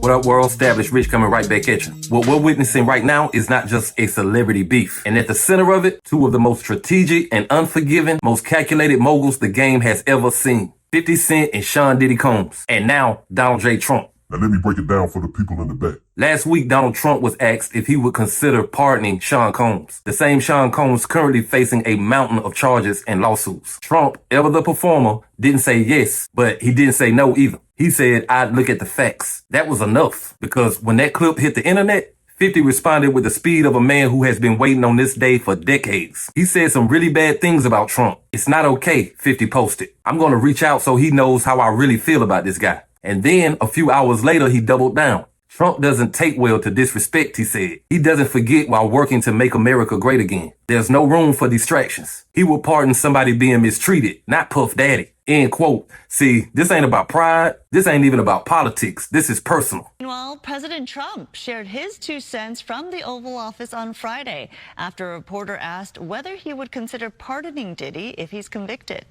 What up, world? Established Rich coming right back at you. What we're witnessing right now is not just a celebrity beef. And at the center of it, two of the most strategic and unforgiving, most calculated moguls the game has ever seen. 50 Cent and Sean Diddy Combs. And now, Donald J. Trump. Now let me break it down for the people in the back. Last week, Donald Trump was asked if he would consider pardoning Sean Combs. The same Sean Combs currently facing a mountain of charges and lawsuits. Trump, ever the performer, didn't say yes, but he didn't say no either. He said, I'd look at the facts. That was enough, because when that clip hit the internet, 50 responded with the speed of a man who has been waiting on this day for decades. He said some really bad things about Trump. It's not okay, 50 posted. I'm going to reach out so he knows how I really feel about this guy. And then a few hours later, he doubled down. Trump doesn't take well to disrespect, he said. He doesn't forget while working to make America great again. There's no room for distractions. He will pardon somebody being mistreated, not Puff Daddy. End quote. See, this ain't about pride. This ain't even about politics. This is personal. Meanwhile, President Trump shared his 2 cents from the Oval Office on Friday after a reporter asked whether he would consider pardoning Diddy if he's convicted.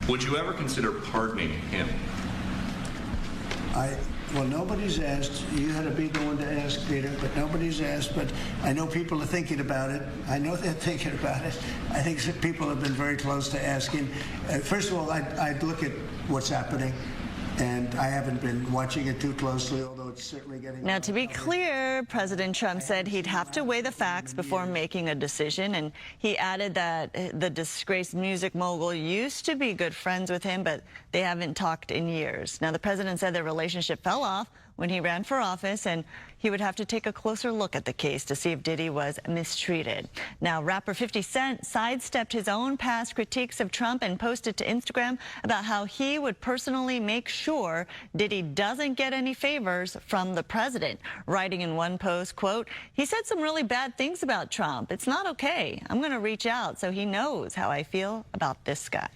Would you ever consider pardoning him? Well, nobody's asked. You had to be the one to ask, Peter, but nobody's asked. But I know people are thinking about it. I know they're thinking about it. I think people have been very close to asking. First of all, I'd look at what's happening. And I haven't been watching it too closely, although it's certainly getting... Now, to be clear, President Trump said he'd have to weigh the facts before making a decision. And he added that the disgraced music mogul used to be good friends with him, but they haven't talked in years. Now, the president said their relationship fell off when he ran for office, and he would have to take a closer look at the case to see if Diddy was mistreated. Now, rapper 50 Cent sidestepped his own past critiques of Trump and posted to Instagram about how he would personally make sure Diddy doesn't get any favors from the president. Writing in one post, quote, he said some really bad things about Trump. It's not okay. I'm going to reach out so he knows how I feel about this guy.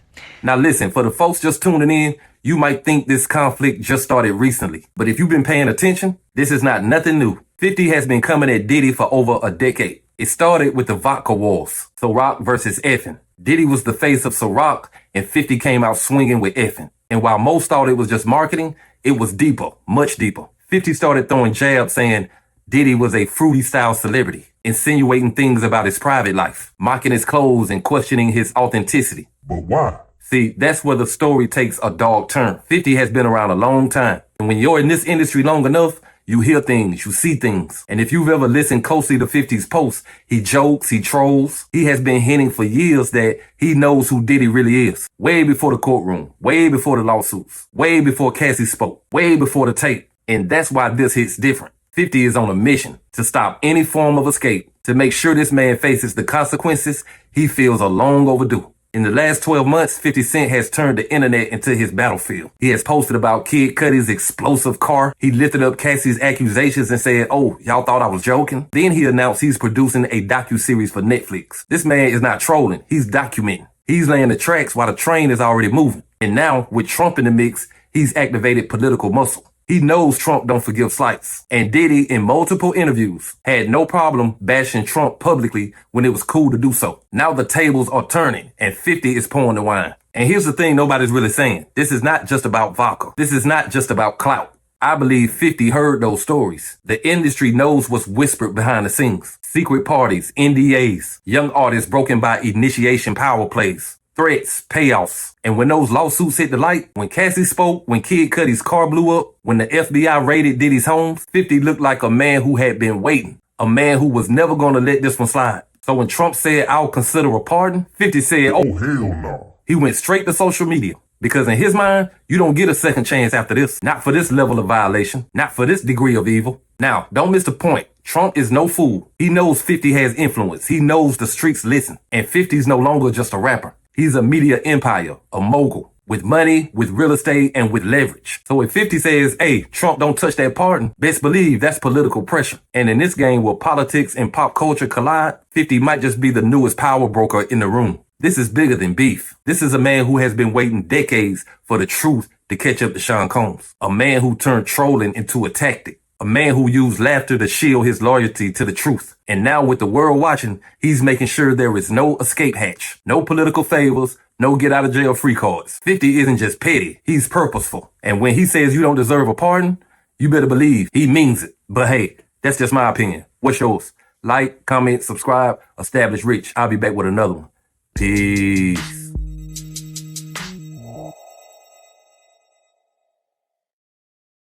Now listen, for the folks just tuning in, you might think this conflict just started recently. But if you've been paying attention, this is not nothing new. 50 has been coming at Diddy for over a decade. It started with the vodka wars, Ciroc versus effing. Diddy was the face of Ciroc, and 50 came out swinging with effing. And while most thought it was just marketing, it was deeper, much deeper. 50 started throwing jabs saying Diddy was a fruity-style celebrity, insinuating things about his private life, mocking his clothes and questioning his authenticity. But why? See, that's where the story takes a dark turn. 50 has been around a long time. And when you're in this industry long enough, you hear things, you see things. And if you've ever listened closely to 50's posts, he jokes, he trolls. He has been hinting for years that he knows who Diddy really is. Way before the courtroom, way before the lawsuits, way before Cassie spoke, way before the tape. And that's why this hits different. 50 is on a mission to stop any form of escape, to make sure this man faces the consequences he feels are long overdue. In the last 12 months, 50 Cent has turned the internet into his battlefield. He has posted about Kid Cudi's explosive car. He lifted up Cassie's accusations and said, oh, y'all thought I was joking? Then he announced he's producing a docuseries for Netflix. This man is not trolling. He's documenting. He's laying the tracks while the train is already moving. And now, with Trump in the mix, he's activated political muscle. He knows Trump don't forgive slights. And Diddy, in multiple interviews, had no problem bashing Trump publicly when it was cool to do so. Now the tables are turning, and 50 is pouring the wine. And here's the thing nobody's really saying. This is not just about vodka. This is not just about clout. I believe 50 heard those stories. The industry knows what's whispered behind the scenes. Secret parties, NDAs, young artists broken by initiation power plays. Threats, payoffs. And when those lawsuits hit the light, when Cassie spoke, when Kid Cudi's car blew up, when the FBI raided Diddy's homes, 50 looked like a man who had been waiting. A man who was never going to let this one slide. So when Trump said, I'll consider a pardon, 50 said, oh, hell no. He went straight to social media. Because in his mind, you don't get a second chance after this. Not for this level of violation. Not for this degree of evil. Now, don't miss the point. Trump is no fool. He knows 50 has influence. He knows the streets listen. And 50 is no longer just a rapper. He's a media empire, a mogul, with money, with real estate, and with leverage. So if 50 says, hey, Trump don't touch that pardon, best believe that's political pressure. And in this game where politics and pop culture collide, 50 might just be the newest power broker in the room. This is bigger than beef. This is a man who has been waiting decades for the truth to catch up to Sean Combs. A man who turned trolling into a tactic. A man who used laughter to shield his loyalty to the truth. And now with the world watching, he's making sure there is no escape hatch, no political favors, no get out of jail free cards. 50 isn't just petty, he's purposeful. And when he says you don't deserve a pardon, you better believe he means it. But hey, that's just my opinion. What's yours? Like, comment, subscribe, establish Rich. I'll be back with another one. Peace.